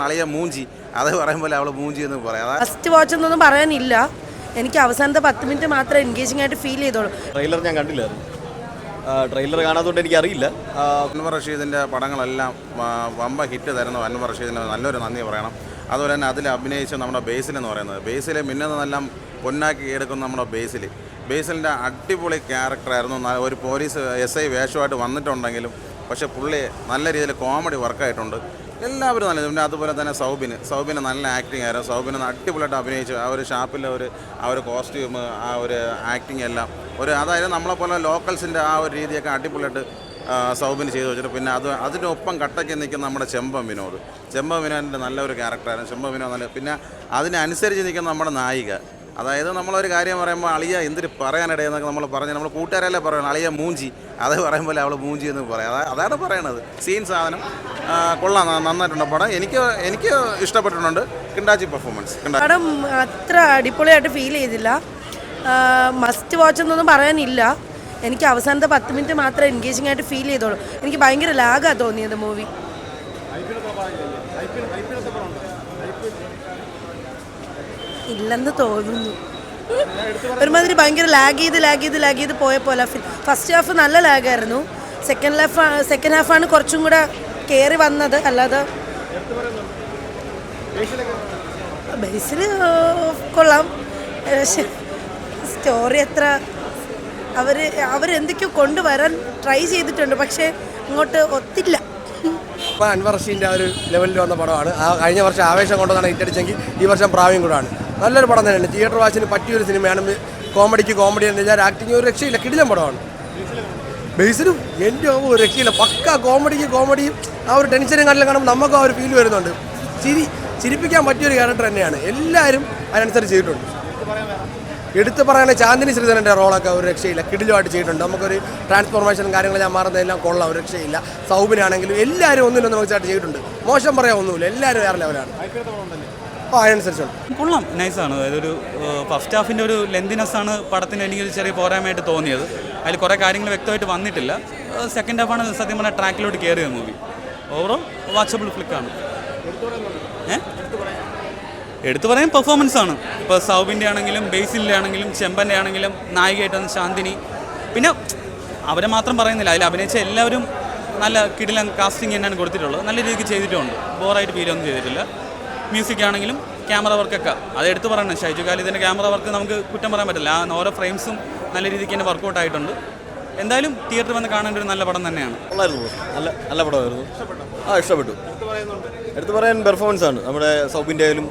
അളിയ മൂഞ്ചി അത് പറയുമ്പോൾ അവൾ മൂഞ്ചി എന്ന് പറയാം. ഫസ്റ്റ് വാച്ച് എന്നൊന്നും പറയാനില്ല. എനിക്ക് അവസാനത്തെ 10 മിനിറ്റ് മാത്രമേ എൻഗേജിംഗ് ആയിട്ട് ഫീൽ ചെയ്തോളൂ. ട്രെയിലർ ഞാൻ കണ്ടില്ലായിരുന്നു. ട്രെയിലർ കാണാത്തതുകൊണ്ട് എനിക്ക് അറിയില്ല. അൻവർ റഷീദിൻ്റെ പടങ്ങളെല്ലാം വമ്പ ഹിറ്റ് തരുന്ന അൻവർ റഷീദിന് നല്ലൊരു നന്ദി പറയണം. അതുപോലെ തന്നെ അതിൽ അഭിനയിച്ച നമ്മുടെ ബേസിൽ എന്ന് പറയുന്നത്, ബേസിലെ മിന്നുന്നതെല്ലാം പൊന്നാക്കി എടുക്കുന്ന നമ്മുടെ ബേസിലിൻ്റെ അടിപൊളി ക്യാരക്ടറായിരുന്നു. ഒരു പോലീസ് SI വേഷമായിട്ട് വന്നിട്ടുണ്ടെങ്കിലും പക്ഷേ പുള്ളി നല്ല രീതിയിൽ കോമഡി വർക്കായിട്ടുണ്ട്. എല്ലാവരും നല്ല. പിന്നെ അതുപോലെ തന്നെ സൗബിന് നല്ല ആക്ടിങ് ആയിരുന്നു. സൗബിന് അടിപൊളിയായിട്ട് അഭിനയിച്ചു. ആ ഒരു ഷാപ്പിലെ ആ ഒരു കോസ്റ്റ്യൂം, ആ ഒരു ആക്ടിങ് എല്ലാം അതായത് നമ്മളെപ്പോലെ ലോക്കൽസിൻ്റെ ആ ഒരു രീതിയൊക്കെ അടിപൊളിയായിട്ട് സൗബിന് ചെയ്തു വെച്ചിട്ട് പിന്നെ അതിനൊപ്പം കട്ടയ്ക്ക് നിൽക്കുന്ന നമ്മുടെ ചെമ്പൻ വിനോദിൻ്റെ നല്ലൊരു ക്യാരക്ടറായിരുന്നു. ചെമ്പൻ വിനോദ് നല്ല. പിന്നെ അതിനനുസരിച്ച് നിൽക്കുന്ന നമ്മുടെ നായിക, അതായത് നമ്മളൊരു കാര്യം പറയുമ്പോൾ അളിയ എന്തിന് പറയാനിടയെന്നൊക്കെ നമ്മൾ നമ്മൾ കൂട്ടുകാരല്ലേ പറയണം, അളിയ മൂഞ്ചി അത് പറയുമ്പോൾ അവൾ മൂഞ്ചി എന്ന് പറയാം. അതാണ് പറയണത്. സീൻ സാധനം കൊള്ളാം, നന്നായിട്ടുണ്ട് പടം. എനിക്ക് ഇഷ്ടപ്പെട്ടിട്ടുണ്ട്. കിണ്ടാച്ചി പെർഫോമൻസ്. പടം അത്ര അടിപൊളിയായിട്ട് ഫീൽ ചെയ്തില്ല. മസ്റ്റ് വാച്ച് എന്നൊന്നും പറയാനില്ല. എനിക്ക് അവസാനത്തെ 10 മിനിറ്റ് മാത്രമേ എൻഗേജിംഗ് ആയിട്ട് ഫീൽ ചെയ്തോളൂ. എനിക്ക് ഭയങ്കര ലാഗാണ് തോന്നിയത് മൂവി. ഇല്ലെന്ന് തോന്നുന്നു. ഒരുമാതിരി ഭയങ്കര ലാഗ് ചെയ്ത് പോയ പോലെ. ഫസ്റ്റ് ഹാഫ് നല്ല ലാഗായിരുന്നു. സെക്കൻഡ് ഹാഫാണ് കുറച്ചും കൂടെ കയറി വന്നത്. അല്ലാതെ ബേസിൽ കൊള്ളാം. പക്ഷേ സ്റ്റോറി അത്ര അവരെന്തൊക്കെയോ കൊണ്ടുവരാൻ ട്രൈ ചെയ്തിട്ടുണ്ട്, പക്ഷേ അങ്ങോട്ട് ഒത്തില്ല. ഇപ്പോൾ അൻവർ റഷീദിൻ്റെ ആ ഒരു ലെവലിൽ വന്ന പടമാണ്. കഴിഞ്ഞ വർഷം ആവേശം കൊണ്ടുവന്നാണ് ഹിറ്റടിച്ചെങ്കിൽ ഈ വർഷം പ്രാവീൺ കൂടാണ്. നല്ലൊരു പടം തന്നെയാണ്. തിയേറ്റർ വാച്ചിന് പറ്റിയൊരു സിനിമയാണ്. കോമഡി എന്ന് ആക്ടിങ് ഒരു രക്ഷയില്ല. കിടിലം പടമാണ്. ബേസിലും എൻ്റെ ഒരു രക്ഷയില്ല. പക്ക കോമഡിയും ആ ഒരു ടെൻഷനും കണ്ടിലും കാണുമ്പോൾ നമുക്ക് ആ ഒരു ഫീൽ വരുന്നുണ്ട്. ചിരിപ്പിക്കാൻ പറ്റിയൊരു ക്യാരക്ടർ തന്നെയാണ്. എല്ലാവരും അതിനനുസരിച്ച് ചെയ്തിട്ടുണ്ട്. എടുത്ത് പറയുകയാണെങ്കിൽ ചാന്ദിനി ശ്രീധരൻ്റെ റോളൊക്കെ ഒരു രക്ഷയില്ല. കിടിലുമായിട്ട് ചെയ്തിട്ടുണ്ട്. നമുക്കൊരു ട്രാൻസ്ഫോർമേഷനും കാര്യങ്ങൾ ഞാൻ മാറുന്നതെല്ലാം കൊള്ളാം, ഒരു രക്ഷയില്ല. സൗബിനാണെങ്കിലും എല്ലാവരും ഒന്നിനൊന്നും വെച്ചായിട്ട് ചെയ്തിട്ടുണ്ട്. മോശം പറയാൻ ഒന്നുമില്ല. എല്ലാവരും വേറെ ലെവലാണ്. അതിനനുസരിച്ചുണ്ട്. കൊള്ളാം, നൈസാണ്. അതായത് ഒരു ഫസ്റ്റ് ഹാഫിൻ്റെ ഒരു ലെന്തിനെസ്സാണ് പടത്തിന് എനിക്കൊരു ചെറിയ പോരായ്മയായിട്ട് തോന്നിയത്. അതിൽ കുറേ കാര്യങ്ങൾ വ്യക്തമായിട്ട് വന്നിട്ടില്ല. സെക്കൻഡ് ഹാഫാണ് സത്യം പറഞ്ഞാൽ ട്രാക്കിലോട്ട് കയറിയ മൂവി. Overall watchable ഫ്ലിക്കാണ്. എടുത്തു പറയാൻ പെർഫോമൻസാണ്. ഇപ്പോൾ സൗബിൻ്റെ ആണെങ്കിലും ബേസിലിൻ്റെ ആണെങ്കിലും ചെമ്പൻ്റെ ആണെങ്കിലും നായികയായിട്ട് വന്ന ശാന്തിനി, പിന്നെ അവരെ മാത്രം പറയുന്നില്ല, അതിൽ അഭിനയിച്ച എല്ലാവരും നല്ല കിടിലൻ കാസ്റ്റിംഗ് തന്നെയാണ് കൊടുത്തിട്ടുള്ളത്. നല്ല രീതിക്ക് ചെയ്തിട്ടുമുണ്ട്. ബോറായിട്ട് ഫീലൊന്നും ചെയ്തിട്ടില്ല. മ്യൂസിക് ആണെങ്കിലും ക്യാമറ വർക്കൊക്കെ അത് എടുത്തു പറയണം. ഷൈജു ഖാലിദിൻ്റെ ക്യാമറ വർക്ക് നമുക്ക് കുറ്റം പറയാൻ പറ്റില്ല. ആ ഓരോ ഫ്രെയിംസും നല്ല രീതിക്ക് തന്നെ വർക്കൗട്ട് ആയിട്ടുണ്ട്. എന്തായാലും തിയേറ്ററിൽ വന്ന് കാണേണ്ട ഒരു നല്ല പടം തന്നെയാണ്. നല്ല പടമായിരുന്നു. ഇഷ്ടപ്പെട്ടു. എടുത്തു പറയാൻ പെർഫോമൻസ് ആണ്. നമ്മുടെ സൗബിൻ്റെ ആയാലും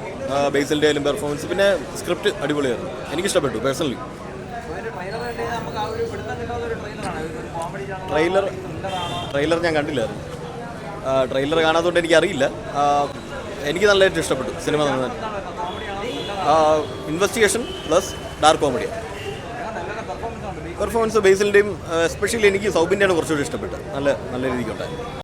ബേസിലിൻ്റെ ആയാലും പെർഫോമൻസ്, പിന്നെ സ്ക്രിപ്റ്റ് അടിപൊളിയായിരുന്നു. എനിക്കിഷ്ടപ്പെട്ടു പേഴ്സണലി. ട്രെയിലർ ഞാൻ കണ്ടില്ലായിരുന്നു. ട്രെയിലർ കാണാത്തതുകൊണ്ട് എനിക്കറിയില്ല. എനിക്ക് നല്ലതായിട്ട് ഇഷ്ടപ്പെട്ടു സിനിമ. നന്നായിട്ട് investigation plus dark comedy performance. ബേസിലിൻ്റെയും എസ്പെഷ്യലി എനിക്ക് സൗബിൻ്റെയാണ് കുറച്ചുകൂടി ഇഷ്ടപ്പെട്ടത്. നല്ല രീതിക്കുണ്ടായി.